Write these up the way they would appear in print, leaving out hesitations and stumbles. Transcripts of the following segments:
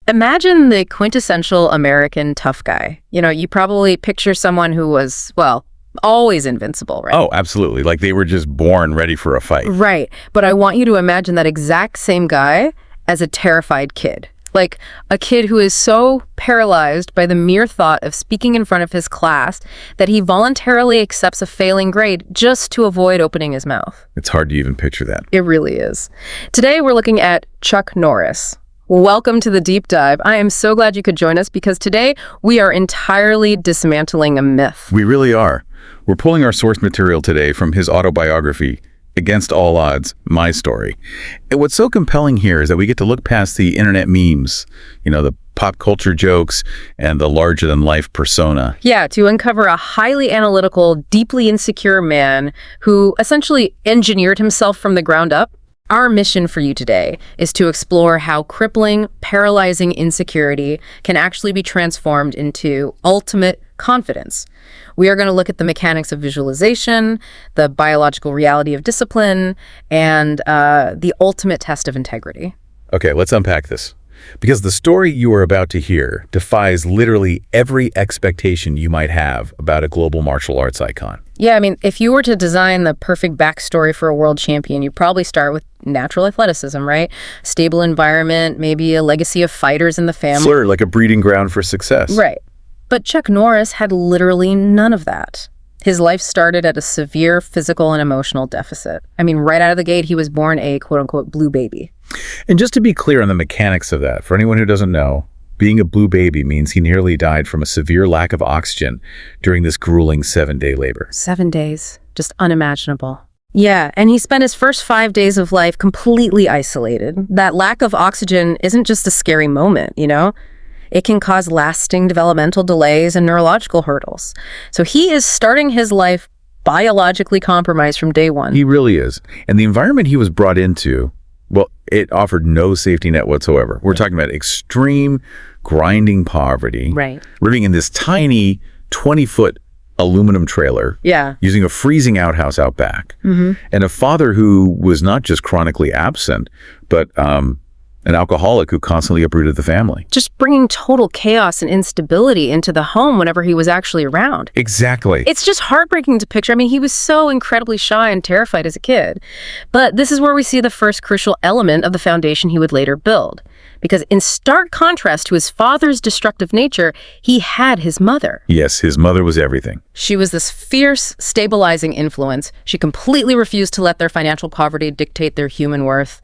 Imagine the quintessential American tough guy. You probably picture someone who was, well, always invincible, right? Oh, absolutely. Like they were just born ready for a fight. Right. But I want you to imagine that exact same guy as a terrified kid. Like a kid who is so paralyzed by the mere thought of speaking in front of his class that he voluntarily accepts a failing grade just to avoid opening his mouth. It's hard to even picture that. It really is. Today we're looking at Chuck Norris. Welcome to the deep dive. I am so glad you could join us because today we are entirely dismantling a myth. We really are. We're pulling our source material today from his autobiography, Against All Odds, My Story. And what's so compelling here is that we get to look past the internet memes, the pop culture jokes and the larger-than-life persona. Yeah, to uncover a highly analytical, deeply insecure man who essentially engineered himself from the ground up. Our mission for you today is to explore how crippling, paralyzing insecurity can actually be transformed into ultimate confidence. We are going to look at the mechanics of visualization, the biological reality of discipline, and the ultimate test of integrity. Okay, let's unpack this. Because the story you are about to hear defies literally every expectation you might have about a global martial arts icon. Yeah, I mean, if you were to design the perfect backstory for a world champion, you'd probably start with natural athleticism, right? Stable environment, maybe a legacy of fighters in the family. Sort of like a breeding ground for success. Right. But Chuck Norris had literally none of that. His life started at a severe physical and emotional deficit. I mean, right out of the gate, he was born a quote-unquote blue baby. And just to be clear on the mechanics of that, for anyone who doesn't know, being a blue baby means he nearly died from a severe lack of oxygen during this grueling 7-day labor. 7 days. Just unimaginable. Yeah, and he spent his first 5 days of life completely isolated. That lack of oxygen isn't just a scary moment, It can cause lasting developmental delays and neurological hurdles. So he is starting his life biologically compromised from day one. He really is. And the environment he was brought into, well, it offered no safety net whatsoever. We're talking about extreme, grinding poverty. Right. Living in this tiny 20-foot aluminum trailer. Yeah. Using a freezing outhouse out back. Mm-hmm. And a father who was not just chronically absent, but an alcoholic who constantly uprooted the family. Just bringing total chaos and instability into the home whenever he was actually around. Exactly. It's just heartbreaking to picture. I mean, he was so incredibly shy and terrified as a kid. But this is where we see the first crucial element of the foundation he would later build. Because in stark contrast to his father's destructive nature, he had his mother. Yes, his mother was everything. She was this fierce, stabilizing influence. She completely refused to let their financial poverty dictate their human worth.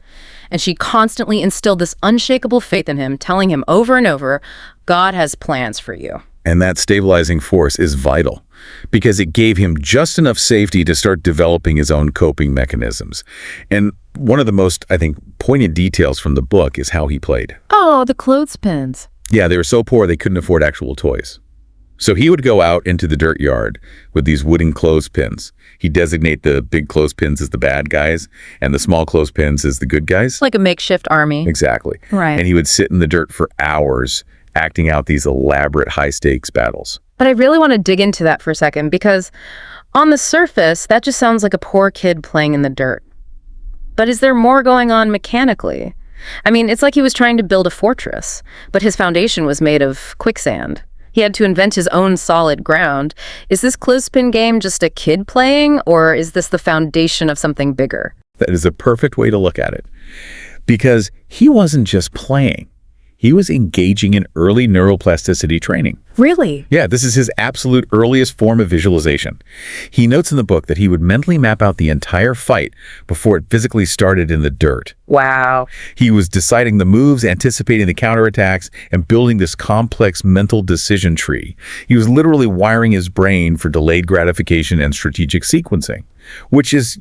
And she constantly instilled this unshakable faith in him, telling him over and over, God has plans for you. And that stabilizing force is vital because it gave him just enough safety to start developing his own coping mechanisms. And one of the most, I think, poignant details from the book is how he played. Oh, the clothespins. Yeah, they were so poor they couldn't afford actual toys. So he would go out into the dirt yard with these wooden clothespins. He'd designate the big clothespins as the bad guys and the small clothespins as the good guys. Like a makeshift army. Exactly. Right. And he would sit in the dirt for hours acting out these elaborate high-stakes battles. But I really want to dig into that for a second because on the surface, that just sounds like a poor kid playing in the dirt. But is there more going on mechanically? I mean, it's like he was trying to build a fortress, but his foundation was made of quicksand. He had to invent his own solid ground. Is this clothespin game just a kid playing, or is this the foundation of something bigger? That is a perfect way to look at it. Because he wasn't just playing. He was engaging in early neuroplasticity training. Really? Yeah, this is his absolute earliest form of visualization. He notes in the book that he would mentally map out the entire fight before it physically started in the dirt. Wow. He was deciding the moves, anticipating the counterattacks, and building this complex mental decision tree. He was literally wiring his brain for delayed gratification and strategic sequencing, which is,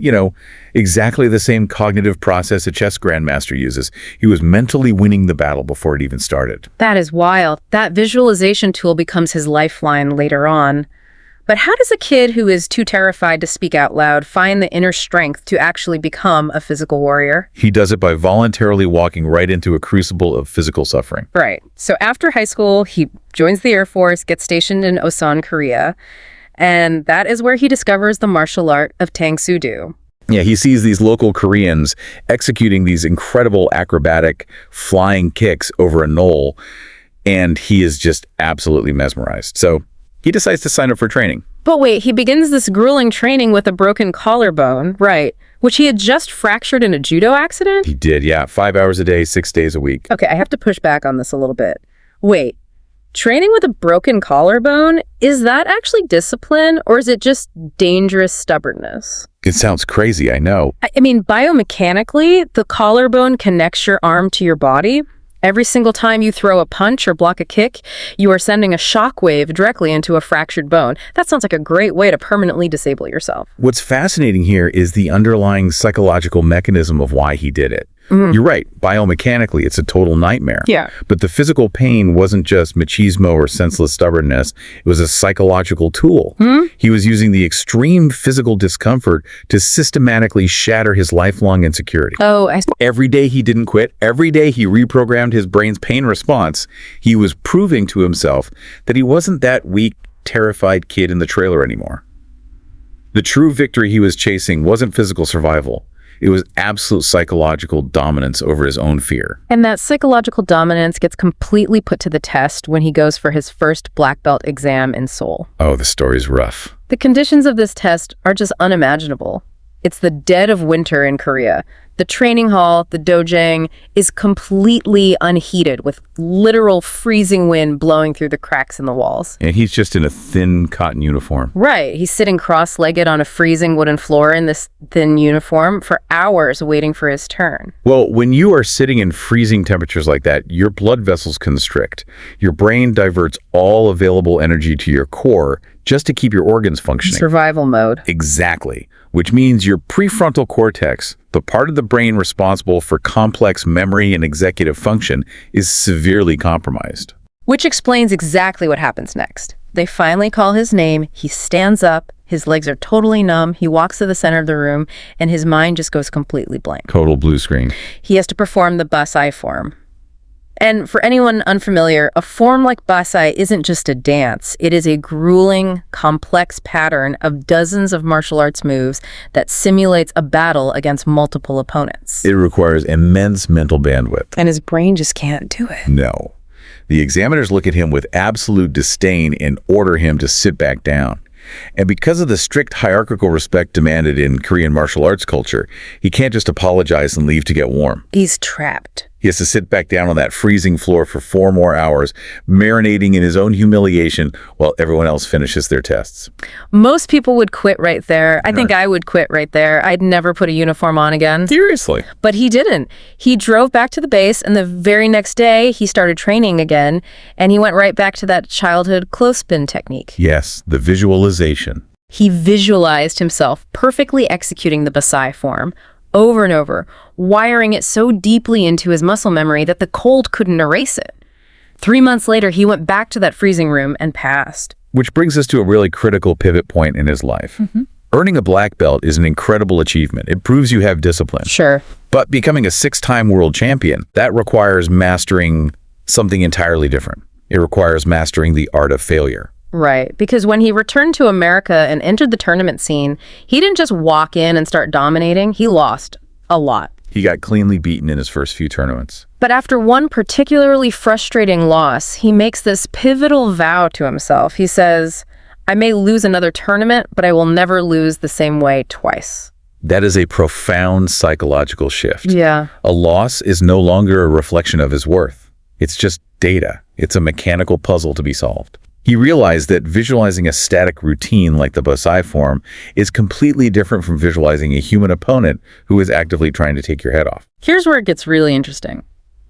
exactly the same cognitive process a chess grandmaster uses. He was mentally winning the battle before it even started. That is wild. That visualization tool becomes his lifeline later on. But how does a kid who is too terrified to speak out loud find the inner strength to actually become a physical warrior? He does it by voluntarily walking right into a crucible of physical suffering. Right. So after high school, he joins the Air Force, gets stationed in Osan, Korea, and that is where he discovers the martial art of Tang Soo Do. Yeah, he sees these local Koreans executing these incredible acrobatic flying kicks over a knoll, and he is just absolutely mesmerized. So he decides to sign up for training. But wait, he begins this grueling training with a broken collarbone, right, which he had just fractured in a judo accident? He did, yeah. 5 hours a day, 6 days a week. Okay, I have to push back on this a little bit. Wait, training with a broken collarbone, is that actually discipline, or is it just dangerous stubbornness? It sounds crazy, I know. I mean, biomechanically, the collarbone connects your arm to your body. Every single time you throw a punch or block a kick, you are sending a shock wave directly into a fractured bone. That sounds like a great way to permanently disable yourself. What's fascinating here is the underlying psychological mechanism of why he did it. You're right. Biomechanically, it's a total nightmare. Yeah. But the physical pain wasn't just machismo or senseless stubbornness. It was a psychological tool. He was using the extreme physical discomfort to systematically shatter his lifelong insecurity. Oh, Every day he didn't quit. Every day he reprogrammed his brain's pain response. He was proving to himself that he wasn't that weak, terrified kid in the trailer anymore. The true victory he was chasing wasn't physical survival. It was absolute psychological dominance over his own fear. And that psychological dominance gets completely put to the test when he goes for his first black belt exam in Seoul. Oh, the story's rough. The conditions of this test are just unimaginable. It's the dead of winter in Korea. The training hall, the dojang, is completely unheated with literal freezing wind blowing through the cracks in the walls. And he's just in a thin cotton uniform. Right. He's sitting cross-legged on a freezing wooden floor in this thin uniform for hours waiting for his turn. Well, when you are sitting in freezing temperatures like that, your blood vessels constrict. Your brain diverts all available energy to your core just to keep your organs functioning. Survival mode. Exactly. Which means your prefrontal cortex, the part of the brain responsible for complex memory and executive function, is severely compromised. Which explains exactly what happens next. They finally call his name, he stands up, his legs are totally numb, he walks to the center of the room, and his mind just goes completely blank. Total blue screen. He has to perform the Basai form. And for anyone unfamiliar, a form like Basai isn't just a dance. It is a grueling, complex pattern of dozens of martial arts moves that simulates a battle against multiple opponents. It requires immense mental bandwidth. And his brain just can't do it. No. The examiners look at him with absolute disdain and order him to sit back down. And because of the strict hierarchical respect demanded in Korean martial arts culture, he can't just apologize and leave to get warm. He's trapped. He has to sit back down on that freezing floor for 4 more hours, marinating in his own humiliation while everyone else finishes their tests. Most people would quit right there. I think I would quit right there. I'd never put a uniform on again. Seriously. But he didn't. He drove back to the base, and the very next day, he started training again, and he went right back to that childhood clothespin technique. Yes, the visualization. He visualized himself perfectly executing the Basai form, over and over, wiring it so deeply into his muscle memory that the cold couldn't erase it. 3 months later, he went back to that freezing room and passed. Which brings us to a really critical pivot point in his life. Earning a black belt is an incredible achievement. It proves you have discipline. Sure. But becoming a 6-time world champion, that requires mastering something entirely different. It requires mastering the art of failure. Right, because when he returned to America and entered the tournament scene, he didn't just walk in and start dominating, he lost a lot. He got cleanly beaten in his first few tournaments. But after one particularly frustrating loss, he makes this pivotal vow to himself. He says, I may lose another tournament, but I will never lose the same way twice. That is a profound psychological shift. Yeah. A loss is no longer a reflection of his worth. It's just data. It's a mechanical puzzle to be solved. He realized that visualizing a static routine like the Basai form is completely different from visualizing a human opponent who is actively trying to take your head off. Here's where it gets really interesting.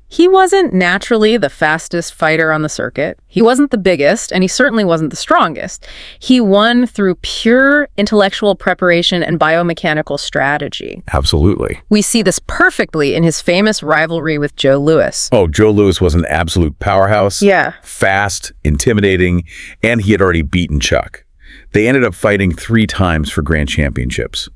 He wasn't naturally the fastest fighter on the circuit. He wasn't the biggest, and he certainly wasn't the strongest. He won through pure intellectual preparation and biomechanical strategy. Absolutely. We see this perfectly in his famous rivalry with Joe Louis. Oh, Joe Louis was an absolute powerhouse. Yeah. Fast, intimidating, and he had already beaten Chuck. They ended up fighting 3 times for grand championships.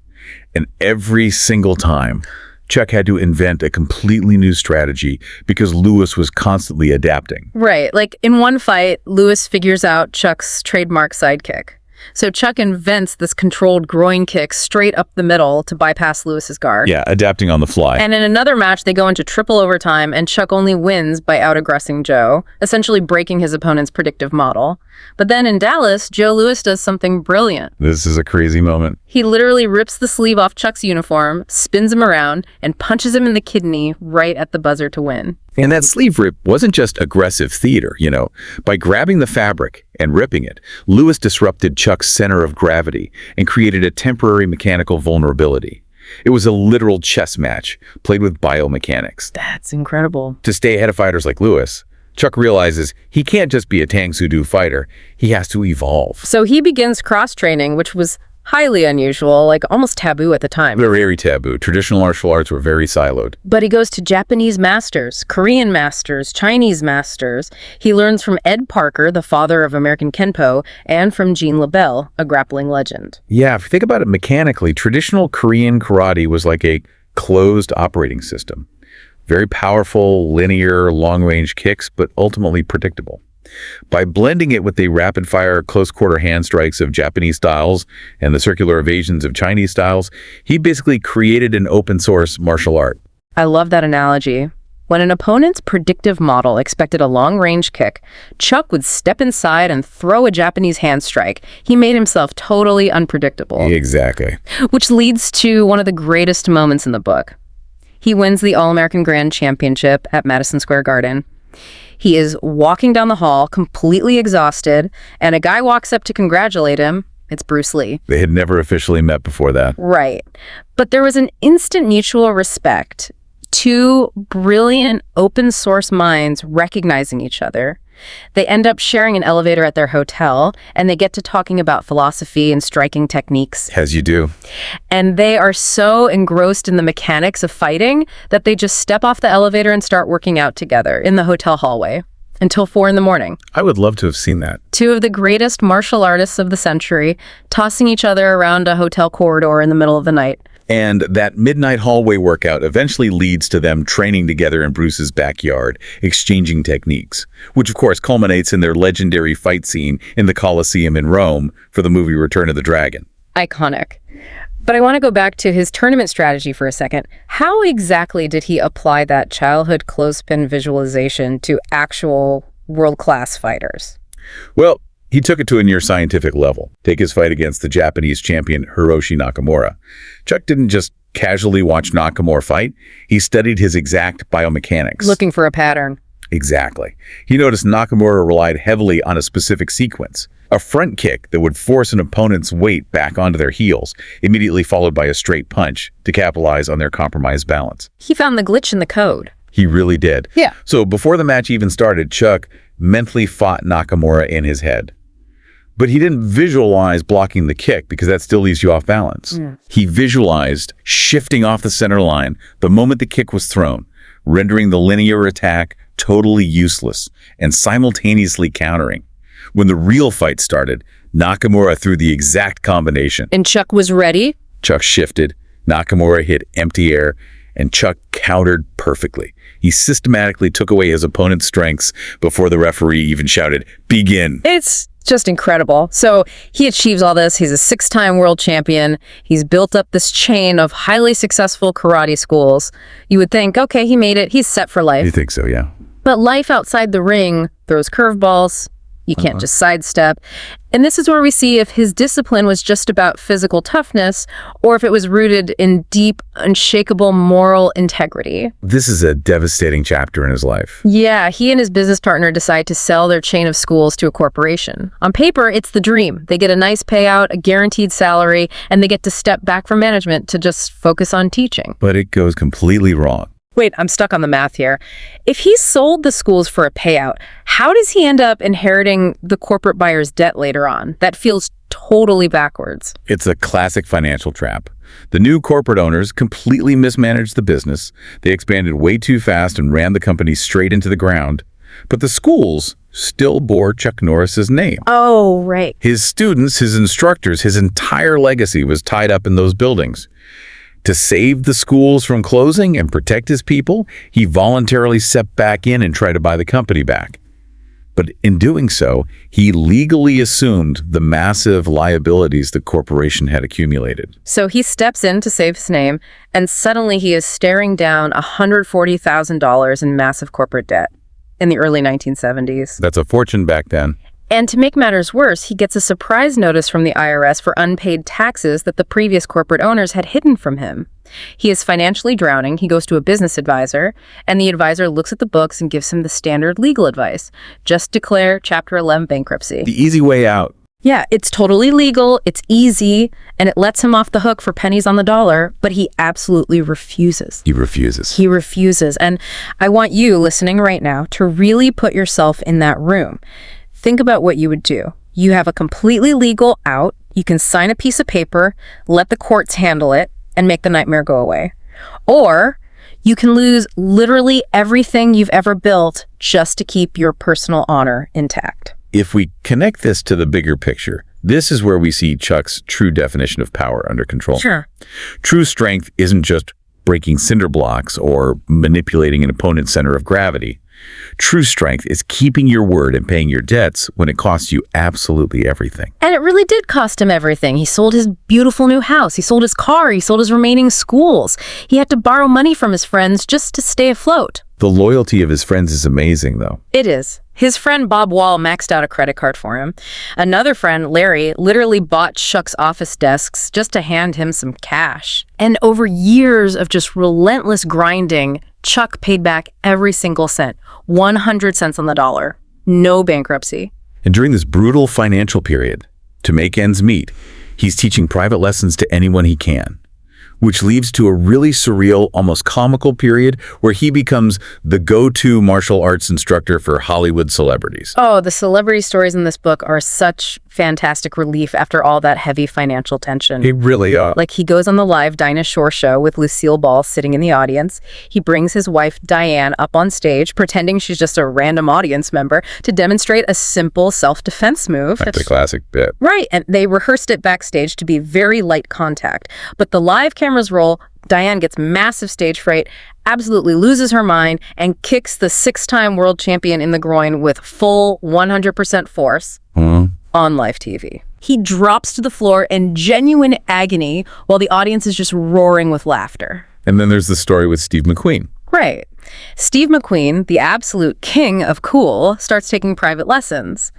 And every single time, Chuck had to invent a completely new strategy because Louis was constantly adapting. Right. Like in one fight, Louis figures out Chuck's trademark sidekick. So Chuck invents this controlled groin kick straight up the middle to bypass Lewis's guard. Yeah, adapting on the fly. And in another match, they go into triple overtime, and Chuck only wins by out-aggressing Joe, essentially breaking his opponent's predictive model. But then in Dallas, Joe Louis does something brilliant. This is a crazy moment. He literally rips the sleeve off Chuck's uniform, spins him around, and punches him in the kidney right at the buzzer to win. And that sleeve rip wasn't just aggressive theater, you know. By grabbing the fabric and ripping it, Lewis disrupted Chuck's center of gravity and created a temporary mechanical vulnerability. It was a literal chess match, played with biomechanics. That's incredible. To stay ahead of fighters like Lewis, Chuck realizes he can't just be a Tang Soo Do fighter, he has to evolve. So he begins cross-training, which was highly unusual, like almost taboo at the time. They're very taboo. Traditional martial arts were very siloed. But he goes to Japanese masters, Korean masters, Chinese masters. He learns from Ed Parker, the father of American Kenpo, and from Jean LaBelle, a grappling legend. Yeah, if you think about it mechanically, traditional Korean karate was like a closed operating system. Very powerful, linear, long-range kicks, but ultimately predictable. By blending it with the rapid-fire, close-quarter hand strikes of Japanese styles and the circular evasions of Chinese styles, he basically created an open-source martial art. I love that analogy. When an opponent's predictive model expected a long-range kick, Chuck would step inside and throw a Japanese hand strike. He made himself totally unpredictable. Exactly. Which leads to one of the greatest moments in the book. He wins the All-American Grand Championship at Madison Square Garden. He is walking down the hall, completely exhausted, and a guy walks up to congratulate him. It's Bruce Lee. They had never officially met before that. Right. But there was an instant mutual respect. Two brilliant open source minds recognizing each other. They end up sharing an elevator at their hotel, and they get to talking about philosophy and striking techniques. As you do. And they are so engrossed in the mechanics of fighting that they just step off the elevator and start working out together in the hotel hallway until 4 a.m. I would love to have seen that. Two of the greatest martial artists of the century, tossing each other around a hotel corridor in the middle of the night. And that midnight hallway workout eventually leads to them training together in Bruce's backyard, exchanging techniques, which of course culminates in their legendary fight scene in the Colosseum in Rome for the movie Return of the Dragon. Iconic. But I want to go back to his tournament strategy for a second. How exactly did he apply that childhood clothespin visualization to actual world-class fighters? Well, he took it to a near scientific level. Take his fight against the Japanese champion Hiroshi Nakamura. Chuck didn't just casually watch Nakamura fight. He studied his exact biomechanics. Looking for a pattern. Exactly. He noticed Nakamura relied heavily on a specific sequence. A front kick that would force an opponent's weight back onto their heels, immediately followed by a straight punch to capitalize on their compromised balance. He found the glitch in the code. He really did. Yeah. So before the match even started, Chuck mentally fought Nakamura in his head. But he didn't visualize blocking the kick because that still leaves you off balance. He visualized shifting off the center line the moment the kick was thrown, rendering the linear attack totally useless and simultaneously countering. When the real fight started, Nakamura threw the exact combination. And Chuck was ready? Chuck shifted, Nakamura hit empty air, and Chuck countered perfectly. He systematically took away his opponent's strengths before the referee even shouted, "Begin." It's just incredible. So he achieves all this. He's a 6-time world champion. He's built up this chain of highly successful karate schools. You would think, okay, he made it. He's set for life. You think so, yeah. But life outside the ring throws curveballs. You can't just sidestep. And this is where we see if his discipline was just about physical toughness or if it was rooted in deep, unshakable moral integrity. This is a devastating chapter in his life. Yeah, he and his business partner decide to sell their chain of schools to a corporation. On paper, it's the dream. They get a nice payout, a guaranteed salary, and they get to step back from management to just focus on teaching. But it goes completely wrong. Wait, I'm stuck on the math here. If he sold the schools for a payout, how does he end up inheriting the corporate buyer's debt later on? That feels totally backwards. It's a classic financial trap. The new corporate owners completely mismanaged the business. They expanded way too fast and ran the company straight into the ground. But the schools still bore Chuck Norris's name. Oh, right. His students, his instructors, his entire legacy was tied up in those buildings. To save the schools from closing and protect his people, he voluntarily stepped back in and tried to buy the company back. But in doing so, he legally assumed the massive liabilities the corporation had accumulated. So he steps in to save his name, and suddenly he is staring down $140,000 in massive corporate debt in the early 1970s. That's a fortune back then. And to make matters worse, he gets a surprise notice from the IRS for unpaid taxes that the previous corporate owners had hidden from him. He is financially drowning. He goes to a business advisor, and the advisor looks at the books and gives him the standard legal advice. Just declare Chapter 11 bankruptcy. The easy way out. Yeah, it's totally legal, it's easy, and it lets him off the hook for pennies on the dollar, but he absolutely refuses. He refuses. He refuses. And I want you, listening right now, to really put yourself in that room. Think about what you would do. You have a completely legal out. You can sign a piece of paper, let the courts handle it, and make the nightmare go away. Or you can lose literally everything you've ever built just to keep your personal honor intact. If we connect this to the bigger picture, this is where we see Chuck's true definition of power under control. Sure. True strength isn't just breaking cinder blocks or manipulating an opponent's center of gravity. True strength is keeping your word and paying your debts when it costs you absolutely everything. And it really did cost him everything. He sold his beautiful new house. He sold his car. He sold his remaining schools. He had to borrow money from his friends just to stay afloat. The loyalty of his friends is amazing, though. It is. His friend Bob Wall maxed out a credit card for him. Another friend, Larry, literally bought Chuck's office desks just to hand him some cash. And over years of just relentless grinding, Chuck paid back every single cent, 100 cents on the dollar. No bankruptcy. And during this brutal financial period, to make ends meet, he's teaching private lessons to anyone he can, which leads to a really surreal, almost comical period where he becomes the go-to martial arts instructor for Hollywood celebrities. Oh, the celebrity stories in this book are such fantastic relief after all that heavy financial tension. They really are. Like, he goes on the live Dinah Shore show with Lucille Ball sitting in the audience. He brings his wife Diane up on stage, pretending she's just a random audience member, to demonstrate a simple self-defense move. That's a classic bit. Right, and they rehearsed it backstage to be very light contact. But the live cameras roll, Diane gets massive stage fright, absolutely loses her mind, and kicks the 6-time world champion in the groin with full 100% force on live TV. He drops to the floor in genuine agony while the audience is just roaring with laughter. And then there's the story with Steve McQueen. Right. Steve McQueen, the absolute king of cool, starts taking private lessons.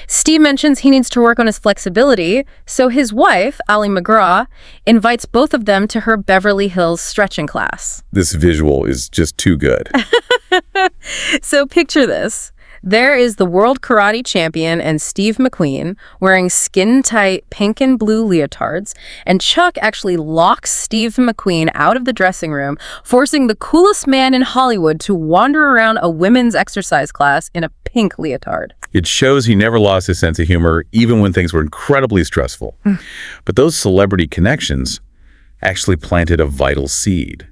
Steve mentions he needs to work on his flexibility, so his wife, Ali McGraw, invites both of them to her Beverly Hills stretching class. This visual is just too good. So picture this. There is the world karate champion and Steve McQueen wearing skin-tight pink and blue leotards, and Chuck actually locks Steve McQueen out of the dressing room, forcing the coolest man in Hollywood to wander around a women's exercise class in a pink leotard. It shows he never lost his sense of humor, even when things were incredibly stressful. But those celebrity connections actually planted a vital seed.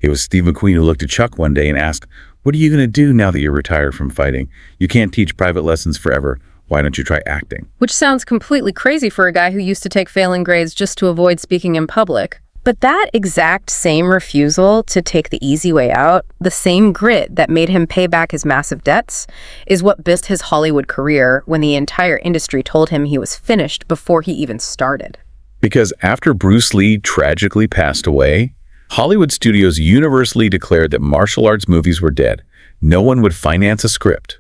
It was Steve McQueen who looked at Chuck one day and asked, "What are you going to do now that you're retired from fighting? You can't teach private lessons forever. Why don't you try acting?" Which sounds completely crazy for a guy who used to take failing grades just to avoid speaking in public. But that exact same refusal to take the easy way out, the same grit that made him pay back his massive debts, is what built his Hollywood career when the entire industry told him he was finished before he even started. Because after Bruce Lee tragically passed away, Hollywood studios universally declared that martial arts movies were dead. No one would finance a script.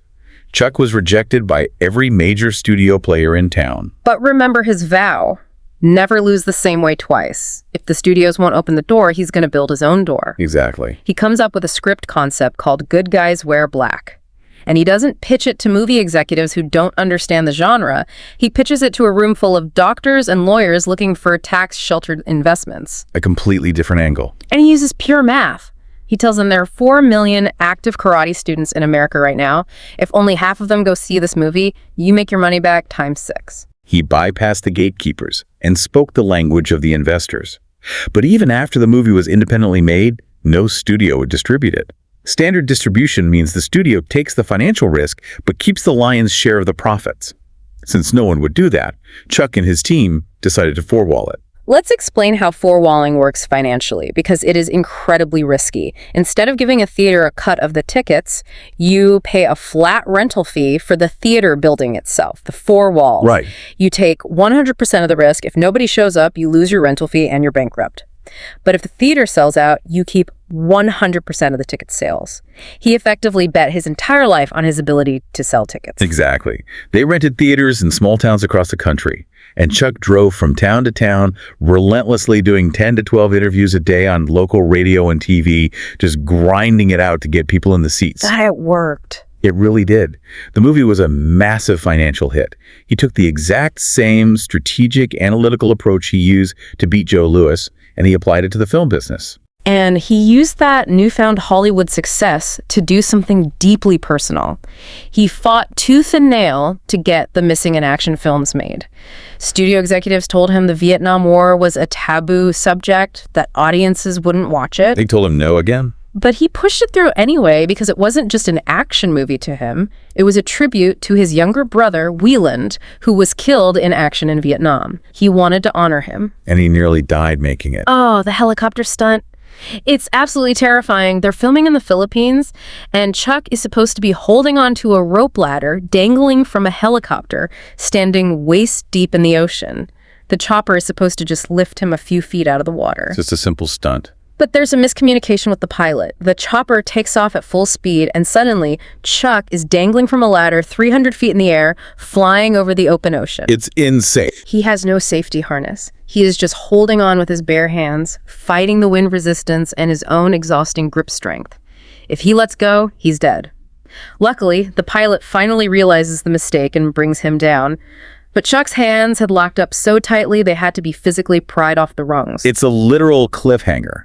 Chuck was rejected by every major studio player in town. But remember his vow. Never lose the same way twice. If the studios won't open the door, he's going to build his own door. Exactly. He comes up with a script concept called Good Guys Wear Black. And he doesn't pitch it to movie executives who don't understand the genre. He pitches it to a room full of doctors and lawyers looking for tax-sheltered investments. A completely different angle. And he uses pure math. He tells them there are 4 million active karate students in America right now. If only half of them go see this movie, you make your money back times 6. He bypassed the gatekeepers and spoke the language of the investors. But even after the movie was independently made, no studio would distribute it. Standard distribution means the studio takes the financial risk but keeps the lion's share of the profits. Since no one would do that, Chuck and his team decided to four-wall it. Let's explain how four-walling works financially, because it is incredibly risky. Instead of giving a theater a cut of the tickets, you pay a flat rental fee for the theater building itself, the four walls. Right. You take 100% of the risk. If nobody shows up, you lose your rental fee and you're bankrupt. But if the theater sells out, you keep 100% of the ticket sales. He effectively bet his entire life on his ability to sell tickets. Exactly. They rented theaters in small towns across the country, and Chuck drove from town to town, relentlessly doing 10 to 12 interviews a day on local radio and TV, just grinding it out to get people in the seats. God, it worked. It really did. The movie was a massive financial hit. He took the exact same strategic, analytical approach he used to beat Joe Louis, and he applied it to the film business. And he used that newfound Hollywood success to do something deeply personal. He fought tooth and nail to get the missing in action films made. Studio executives told him the Vietnam War was a taboo subject, that audiences wouldn't watch it. They told him no again? But he pushed it through anyway because it wasn't just an action movie to him. It was a tribute to his younger brother, Wieland, who was killed in action in Vietnam. He wanted to honor him. And he nearly died making it. Oh, the helicopter stunt. It's absolutely terrifying. They're filming in the Philippines, and Chuck is supposed to be holding onto a rope ladder dangling from a helicopter, standing waist deep in the ocean. The chopper is supposed to just lift him a few feet out of the water. It's just a simple stunt. But there's a miscommunication with the pilot. The chopper takes off at full speed, and suddenly, Chuck is dangling from a ladder 300 feet in the air, flying over the open ocean. It's insane. He has no safety harness. He is just holding on with his bare hands, fighting the wind resistance and his own exhausting grip strength. If he lets go, he's dead. Luckily, the pilot finally realizes the mistake and brings him down. But Chuck's hands had locked up so tightly they had to be physically pried off the rungs. It's a literal cliffhanger.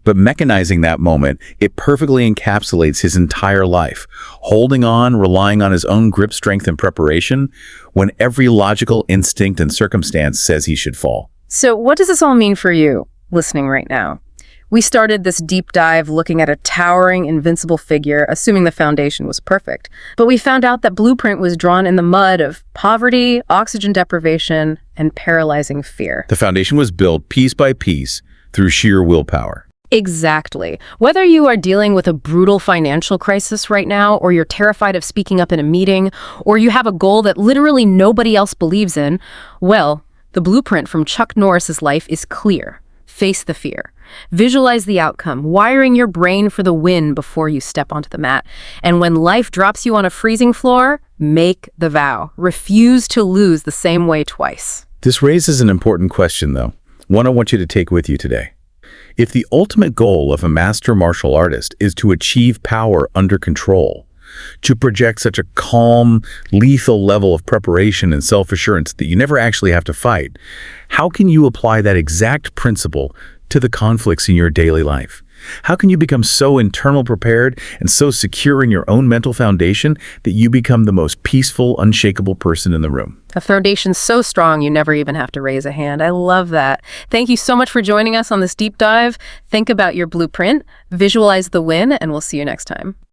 But mechanizing that moment, it perfectly encapsulates his entire life, holding on, relying on his own grip strength and preparation, when every logical instinct and circumstance says he should fall. So what does this all mean for you, listening right now? We started this deep dive looking at a towering, invincible figure, assuming the foundation was perfect. But we found out that blueprint was drawn in the mud of poverty, oxygen deprivation, and paralyzing fear. The foundation was built piece by piece through sheer willpower. Exactly. Whether you are dealing with a brutal financial crisis right now, or you're terrified of speaking up in a meeting, or you have a goal that literally nobody else believes in, well, the blueprint from Chuck Norris's life is clear. Face the fear. Visualize the outcome, wiring your brain for the win before you step onto the mat. And when life drops you on a freezing floor, make the vow. Refuse to lose the same way twice. This raises an important question, though, one I want you to take with you today. If the ultimate goal of a master martial artist is to achieve power under control, to project such a calm, lethal level of preparation and self-assurance that you never actually have to fight, how can you apply that exact principle to the conflicts in your daily life? How can you become so internal prepared and so secure in your own mental foundation that you become the most peaceful, unshakable person in the room? A foundation so strong you never even have to raise a hand. I love that. Thank you so much for joining us on this deep dive. Think about your blueprint, visualize the win, and we'll see you next time.